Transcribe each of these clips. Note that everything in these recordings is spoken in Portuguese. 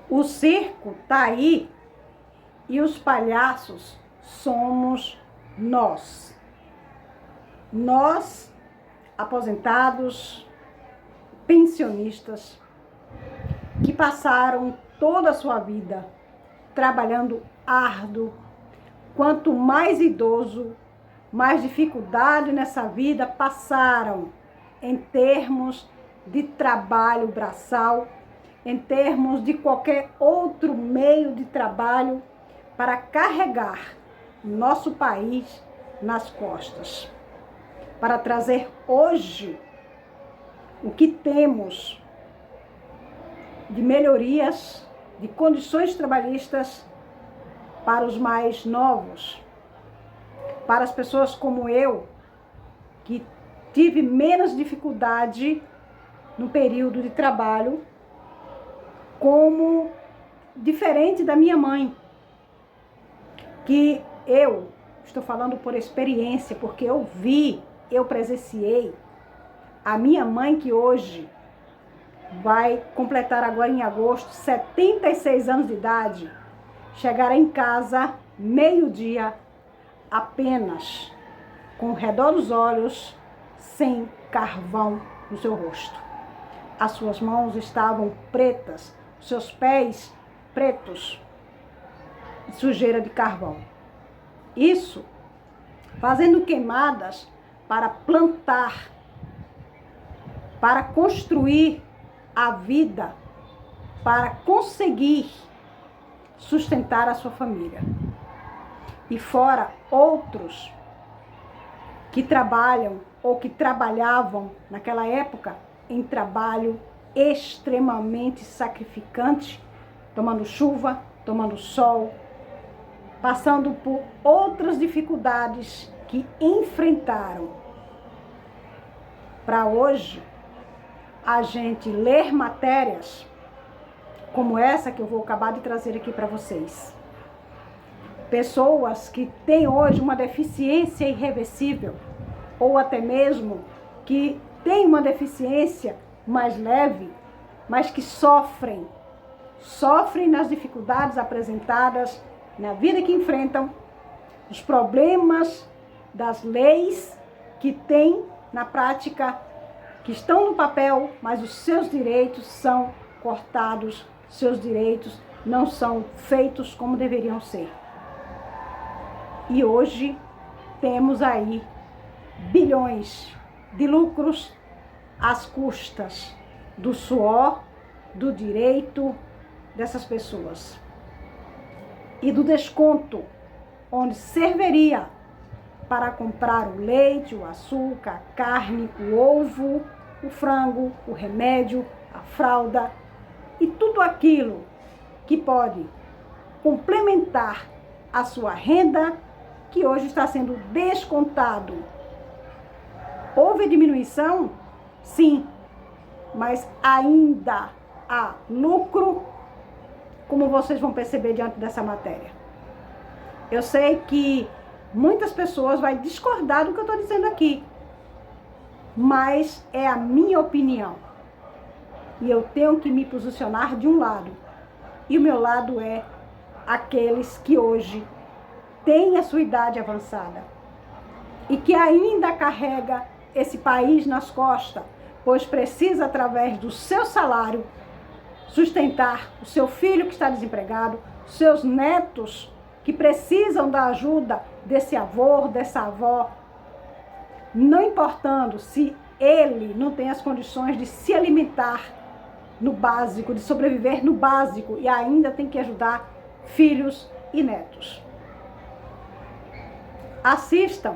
O circo tá aí e os palhaços somos nós. Nós, aposentados, pensionistas, que passaram toda a sua vida trabalhando árduo. Quanto mais idoso, mais dificuldade nessa vida passaram em termos de trabalho braçal, em termos de qualquer outro meio de trabalho para carregar nosso país nas costas. Para trazer hoje o que temos de melhorias, de condições trabalhistas para os mais novos, para as pessoas como eu, que tive menos dificuldade no período de trabalho, como diferente da minha mãe, que eu estou falando por experiência, porque eu vi, eu presenciei a minha mãe, que hoje vai completar agora em agosto 76 anos de idade, chegar em casa meio-dia apenas com o redor dos olhos, sem carvão no seu rosto. As suas mãos estavam pretas, seus pés pretos, sujeira de carvão. Isso fazendo queimadas para plantar, para construir a vida, para conseguir sustentar a sua família. E fora outros que trabalham ou que trabalhavam naquela época em trabalho extremamente sacrificante, tomando chuva, tomando sol, passando por outras dificuldades que enfrentaram. Para hoje, a gente ler matérias como essa que eu vou acabar de trazer aqui para vocês. Pessoas que têm hoje uma deficiência irreversível, ou até mesmo que têm uma deficiência mais leve, mas que sofrem nas dificuldades apresentadas na vida que enfrentam, os problemas das leis que têm na prática, que estão no papel, mas os seus direitos são cortados, seus direitos não são feitos como deveriam ser. E hoje temos aí bilhões de lucros às custas do suor, do direito dessas pessoas e do desconto, onde serviria para comprar o leite, o açúcar, a carne, o ovo, o frango, o remédio, a fralda e tudo aquilo que pode complementar a sua renda, que hoje está sendo descontado. Houve diminuição? Sim, mas ainda há lucro, como vocês vão perceber diante dessa matéria. Eu sei que muitas pessoas vão discordar do que eu estou dizendo aqui, mas é a minha opinião. E eu tenho que me posicionar de um lado. E o meu lado é aqueles que hoje têm a sua idade avançada e que ainda carrega esse país nas costas, pois precisa, através do seu salário, sustentar o seu filho que está desempregado, seus netos que precisam da ajuda desse avô, dessa avó, não importando se ele não tem as condições de se alimentar no básico, de sobreviver no básico, e ainda tem que ajudar filhos e netos. Assistam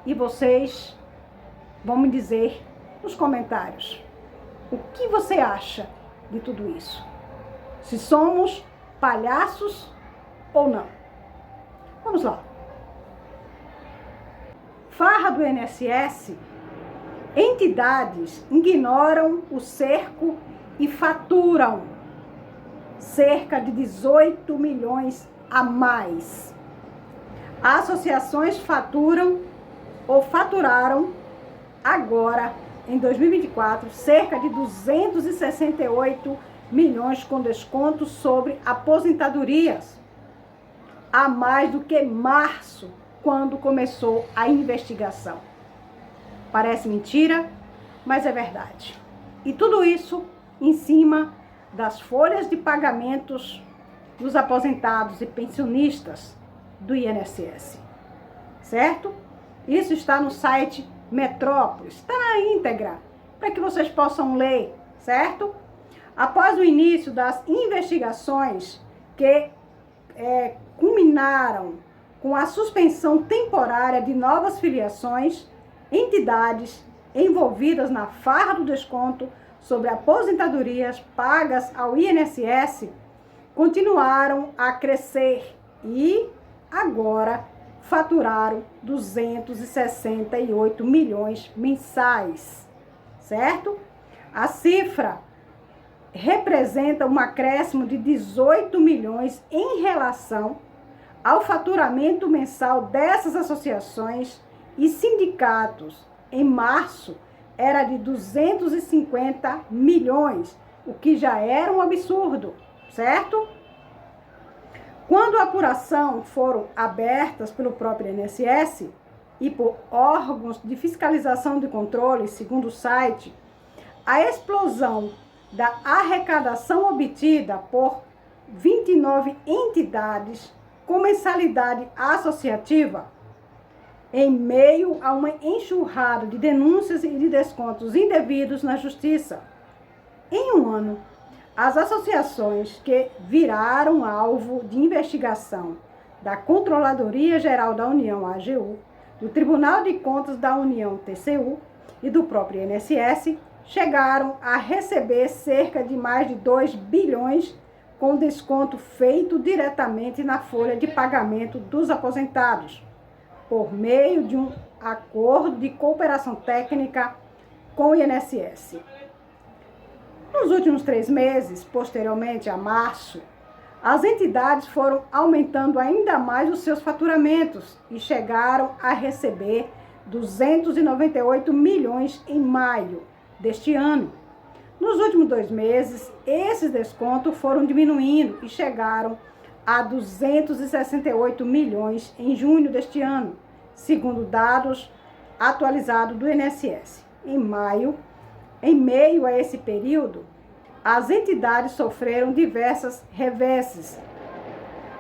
e vocês vão me dizer nos comentários o que você acha de tudo isso. Se somos palhaços ou não. Vamos lá. Farra do INSS, entidades ignoram o cerco e faturam cerca de 18 milhões a mais. Associações faturam ou faturaram agora, em 2024, cerca de 268 milhões com desconto sobre aposentadorias, a mais do que março, quando começou a investigação. Parece mentira, mas é verdade. E tudo isso em cima das folhas de pagamentos dos aposentados e pensionistas do INSS, certo? Isso está no site Metrópolis, está na íntegra, para que vocês possam ler, certo? Após o início das investigações que culminaram com a suspensão temporária de novas filiações, entidades envolvidas na farra do desconto sobre aposentadorias pagas ao INSS continuaram a crescer e agora faturaram 268 milhões mensais, certo? A cifra representa um acréscimo de 18 milhões em relação ao faturamento mensal dessas associações e sindicatos. Em março era de 250 milhões, o que já era um absurdo, certo? Quando a apuração foram abertas pelo próprio INSS e por órgãos de fiscalização de controle, segundo o site, a explosão da arrecadação obtida por 29 entidades com mensalidade associativa, em meio a uma enxurrada de denúncias e de descontos indevidos na Justiça. Em um ano, as associações que viraram alvo de investigação da Controladoria Geral da União, AGU, do Tribunal de Contas da União, TCU, e do próprio INSS, chegaram a receber cerca de mais de 2 bilhões com desconto feito diretamente na folha de pagamento dos aposentados, por meio de um acordo de cooperação técnica com o INSS. Nos últimos 3 meses, posteriormente a março, as entidades foram aumentando ainda mais os seus faturamentos e chegaram a receber 298 milhões em maio deste ano. Nos últimos 2 meses, esses descontos foram diminuindo e chegaram a 268 milhões em junho deste ano, segundo dados atualizados do INSS. Em maio, em meio a esse período, as entidades sofreram diversas reveses.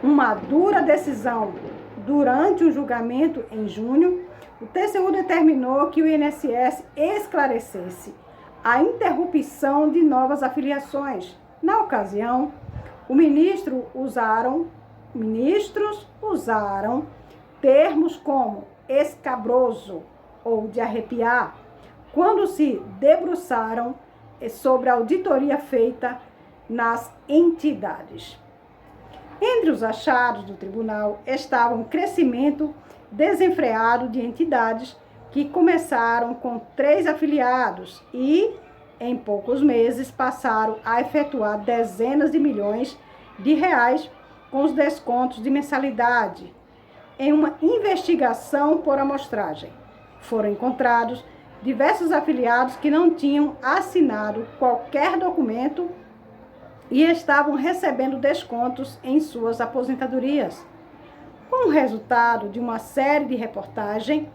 Uma dura decisão durante um julgamento em junho, o TCU determinou que o INSS esclarecesse a interrupção de novas afiliações. Na ocasião, ministros usaram termos como escabroso ou de arrepiar, quando se debruçaram sobre a auditoria feita nas entidades. Entre os achados do tribunal estava um crescimento desenfreado de entidades que começaram com 3 afiliados e, em poucos meses, passaram a efetuar dezenas de milhões de reais com os descontos de mensalidade. Em uma investigação por amostragem, foram encontrados diversos afiliados que não tinham assinado qualquer documento e estavam recebendo descontos em suas aposentadorias. Com o resultado de uma série de reportagens,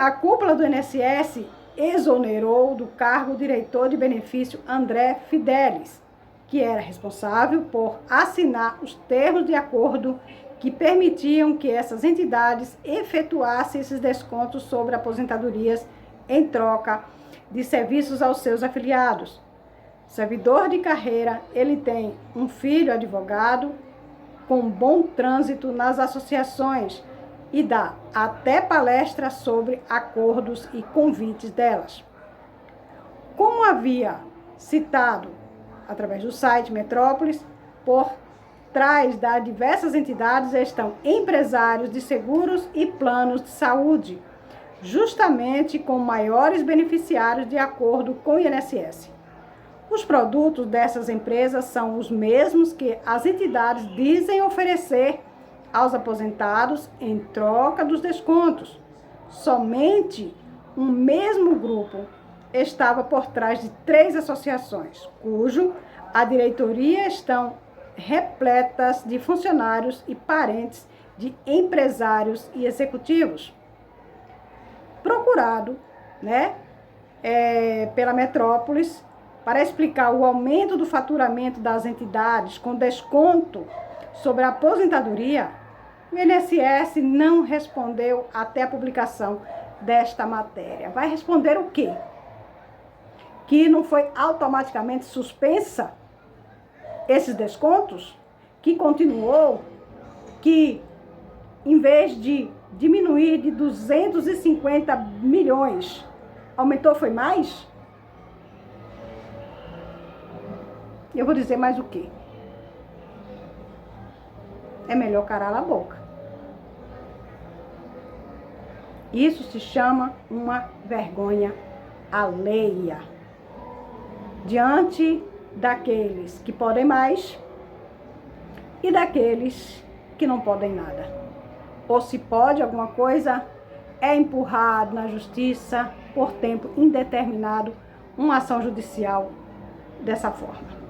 a cúpula do INSS exonerou do cargo o diretor de benefício André Fidelis, que era responsável por assinar os termos de acordo que permitiam que essas entidades efetuassem esses descontos sobre aposentadorias em troca de serviços aos seus afiliados. Servidor de carreira, ele tem um filho advogado com bom trânsito nas associações e dá até palestra sobre acordos e convites delas. Como havia citado através do site Metrópolis, por trás das diversas entidades estão empresários de seguros e planos de saúde, justamente com maiores beneficiários de acordo com o INSS. Os produtos dessas empresas são os mesmos que as entidades dizem oferecer aos aposentados em troca dos descontos. Somente um mesmo grupo estava por trás de 3 associações, cujo A diretoria estão repletas de funcionários e parentes de empresários e executivos. Procurado, né, pela Metrópolis para explicar o aumento do faturamento das entidades com desconto sobre a aposentadoria, o INSS não respondeu até a publicação desta matéria. Vai responder o quê? Que não foi automaticamente suspensa esses descontos? Que continuou? Que em vez de diminuir de 250 milhões, aumentou foi mais? Eu vou dizer mais o quê? É melhor calar a boca. Isso se chama uma vergonha alheia. Diante daqueles que podem mais e daqueles que não podem nada. Ou se pode alguma coisa, é empurrado na justiça por tempo indeterminado uma ação judicial dessa forma.